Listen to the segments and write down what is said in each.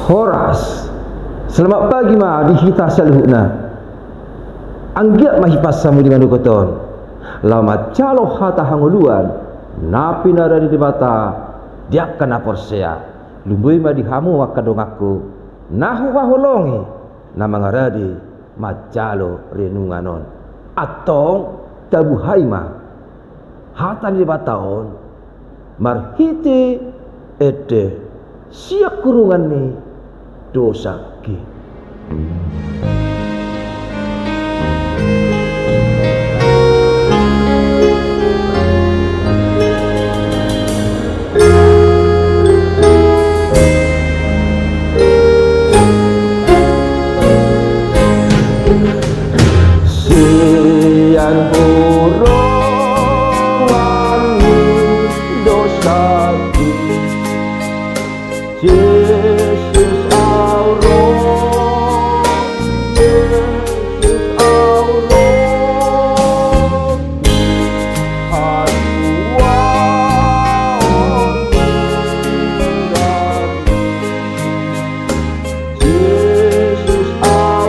Horas. Selamat pagi ma di kita saluhna. Anggiat mahipasamu dengan dukoton. Lama calo hata hanguluan. Napi nara di debata. Dia kena porsea. Lumbui ma dihamu wakadong aku. Nahu waholongi. Nama ngaradi macalo renunganon. Atong tabu haima. Hata di debataon. Marhiti ete siak kurungan ni dosa ki. Sian burungan dosa ki. Yesus Allah, Yesus Allah, haruan mengganti. Yesus Allah,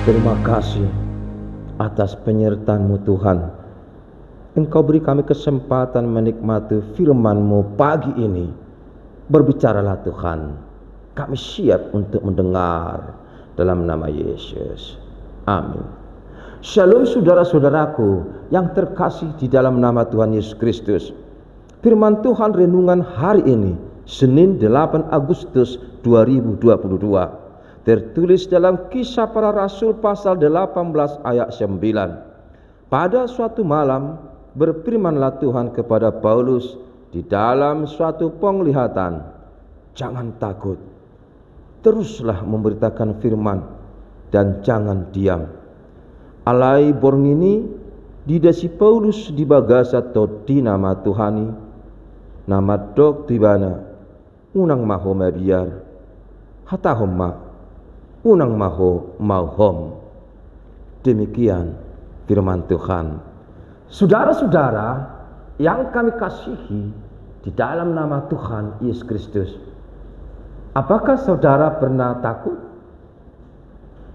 terima kasih atas penyertaan-Mu Tuhan. Engkau beri kami kesempatan menikmati firman-Mu pagi ini. Berbicaralah Tuhan. Kami siap untuk mendengar dalam nama Yesus. Amin. Shalom saudara-saudaraku yang terkasih di dalam nama Tuhan Yesus Kristus. Firman Tuhan renungan hari ini, Senin 8 Agustus 2022. Tertulis dalam Kisah Para Rasul pasal 18 ayat 9. Pada suatu malam berfirmanlah Tuhan kepada Paulus di dalam suatu penglihatan, jangan takut, teruslah memberitakan firman dan jangan diam. Alai borngini didasi Paulus di bagasa toti nama Tuhani, nama dok tibana unang maho mabiar hatahomma unang maho mauhom. Demikian firman Tuhan. Saudara-saudara yang kami kasihi di dalam nama Tuhan Yesus Kristus, apakah saudara pernah takut?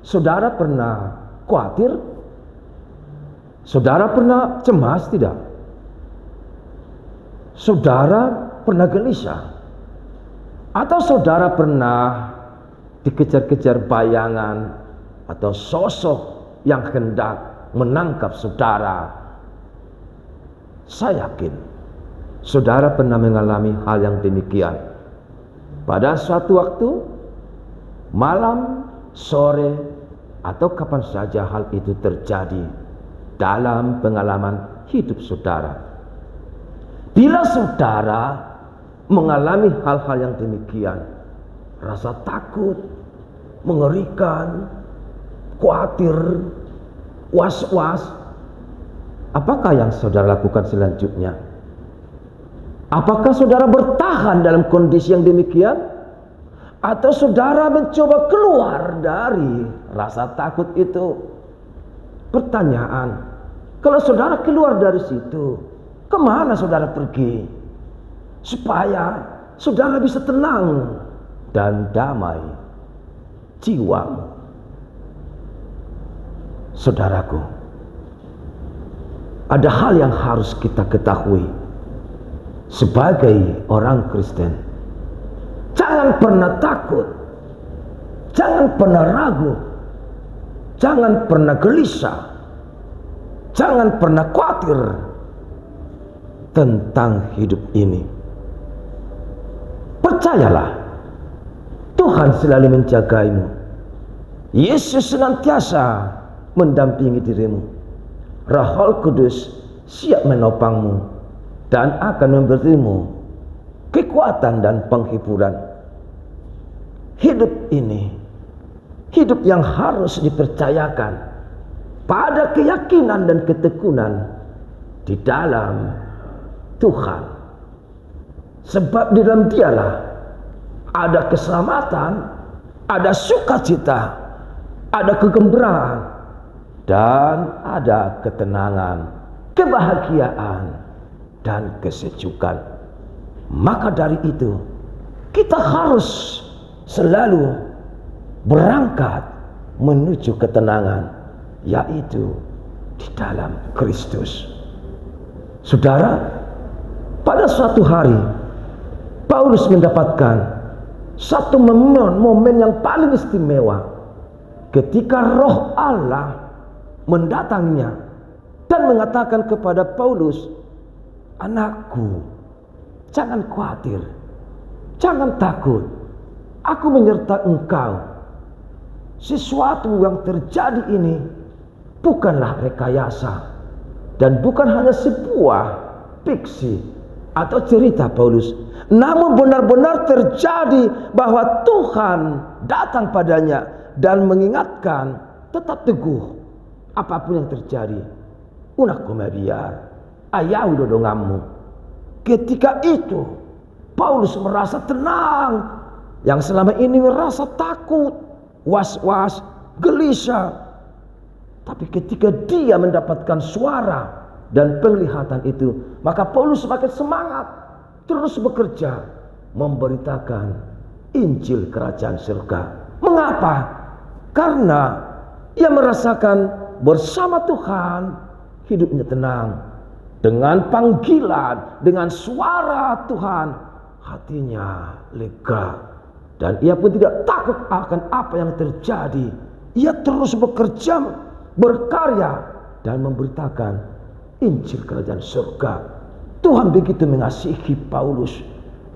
Saudara pernah khawatir? Saudara pernah cemas tidak? Saudara pernah gelisah? Atau saudara pernah dikejar-kejar bayangan atau sosok yang hendak menangkap saudara? Saya yakin saudara pernah mengalami hal yang demikian. Pada suatu waktu, malam, sore, atau kapan saja hal itu terjadi dalam pengalaman hidup saudara. Bila saudara mengalami hal-hal yang demikian, rasa takut, mengerikan, khawatir, was-was, apakah yang saudara lakukan selanjutnya? Apakah saudara bertahan dalam kondisi yang demikian? Atau saudara mencoba keluar dari rasa takut itu? Pertanyaan, kalau saudara keluar dari situ, kemana saudara pergi? Supaya saudara bisa tenang dan damai jiwamu. Saudaraku, ada hal yang harus kita ketahui sebagai orang Kristen. Jangan pernah takut, jangan pernah ragu, jangan pernah gelisah, jangan pernah khawatir tentang hidup ini. Percayalah, Tuhan selalu menjagaimu. Yesus senantiasa mendampingi dirimu. Roh Kudus siap menopangmu dan akan memberimu kekuatan dan penghiburan. Hidup ini, hidup yang harus dipercayakan pada keyakinan dan ketekunan di dalam Tuhan. Sebab di dalam Dialah ada keselamatan, ada sukacita, ada kegembiraan, dan ada ketenangan, kebahagiaan, dan kesejukan. Maka dari itu, kita harus selalu berangkat menuju ketenangan, yaitu di dalam Kristus. Saudara, pada suatu hari Paulus mendapatkan satu momen yang paling istimewa ketika Roh Allah mendatanginya dan mengatakan kepada Paulus, "Anakku, jangan khawatir, jangan takut. Aku menyertai engkau. Sesuatu yang terjadi ini bukanlah rekayasa dan bukan hanya sebuah fiksi atau cerita Paulus, namun benar-benar terjadi bahwa Tuhan datang padanya dan mengingatkan, tetap teguh apapun yang terjadi. Unak kumabiar, ayau dodonganmu." Ketika itu Paulus merasa tenang, yang selama ini merasa takut, was-was, gelisah. Tapi ketika dia mendapatkan suara dan penglihatan itu, maka Paulus semakin semangat terus bekerja memberitakan Injil Kerajaan Surga. Mengapa? Karena ia merasakan bersama Tuhan hidupnya tenang. Dengan panggilan, dengan suara Tuhan, hatinya lega. Dan ia pun tidak takut akan apa yang terjadi. Ia terus bekerja, berkarya, dan memberitakan Injil Kerajaan Surga. Tuhan begitu mengasihi Paulus,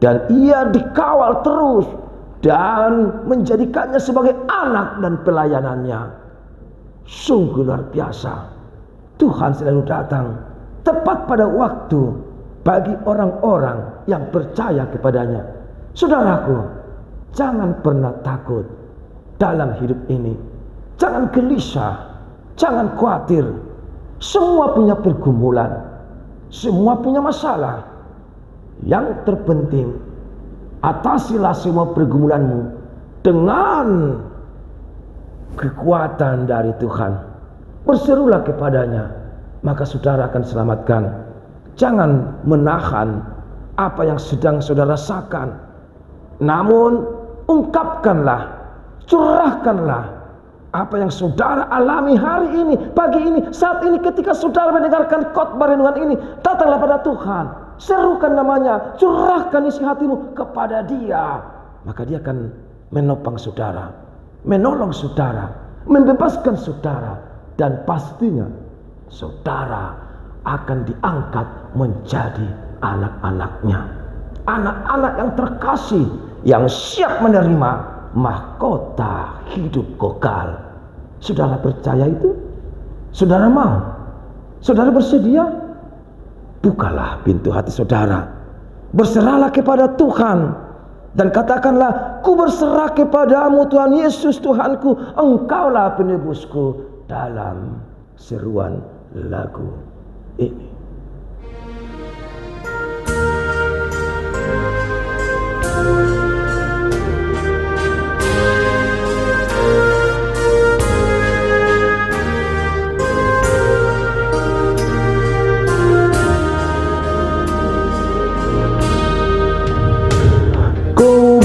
dan ia dikawal terus dan menjadikannya sebagai anak dan pelayanannya. Sungguh luar biasa. Tuhan selalu datang tepat pada waktu bagi orang-orang yang percaya kepadanya. Saudaraku, jangan pernah takut dalam hidup ini. Jangan gelisah, jangan khawatir. Semua punya pergumulan, semua punya masalah. Yang terpenting, atasilah semua pergumulanmu dengan kekuatan dari Tuhan. Berserulah kepadanya, maka saudara akan selamatkan. Jangan menahan apa yang sedang saudara rasakan, namun ungkapkanlah, curahkanlah apa yang saudara alami hari ini, pagi ini, saat ini. Ketika saudara mendengarkan khotbah renungan ini, datanglah pada Tuhan, serukan namanya, curahkan isi hatimu kepada Dia, maka Dia akan menopang saudara, menolong saudara, membebaskan saudara, dan pastinya saudara akan diangkat menjadi anak-anaknya, anak-anak yang terkasih, yang siap menerima mahkota hidup kekal. Saudara percaya itu? Saudara mau? Saudara bersedia? bukalah pintu hati saudara. Berserahlah kepada Tuhan dan katakanlah, ku berserah kepadamu Tuhan Yesus Tuhanku, Engkaulah penebusku, dalam seruan lagu ini.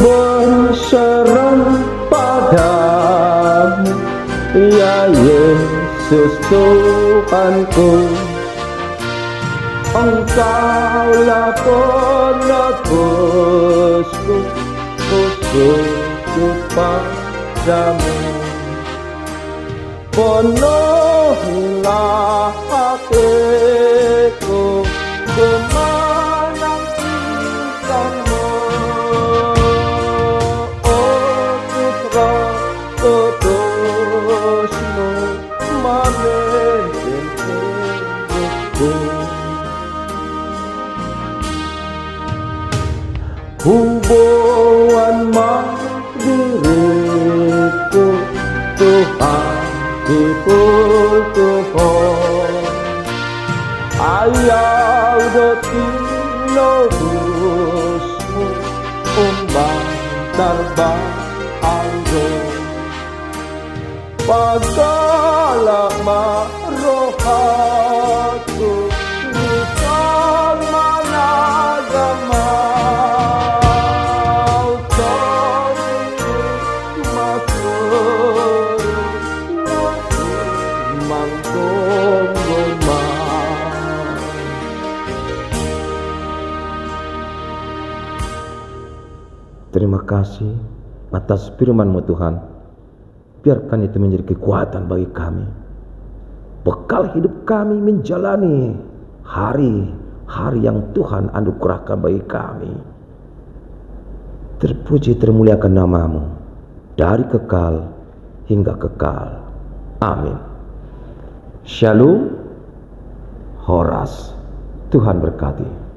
Berserah padamu, ya Yesus Tuhanku, Engkaulah penebusku, ku sujud padamu. Penuhilah hatiku menantikanmu, kudusmu memimpin hidupku. Hubungan diriku Tuhan diputuhkan, ayau dotinobusmu umbang terbang anggun. Pagalah marohatu bukan managamau, tadi masuk mangkong. Terima kasih atas firman-Mu Tuhan. Biarkan itu menjadi kekuatan bagi kami, bekal hidup kami menjalani hari-hari yang Tuhan anugerahkan bagi kami. Terpuji termuliakan nama-Mu dari kekal hingga kekal. Amin. Shalom. Horas. Tuhan berkati.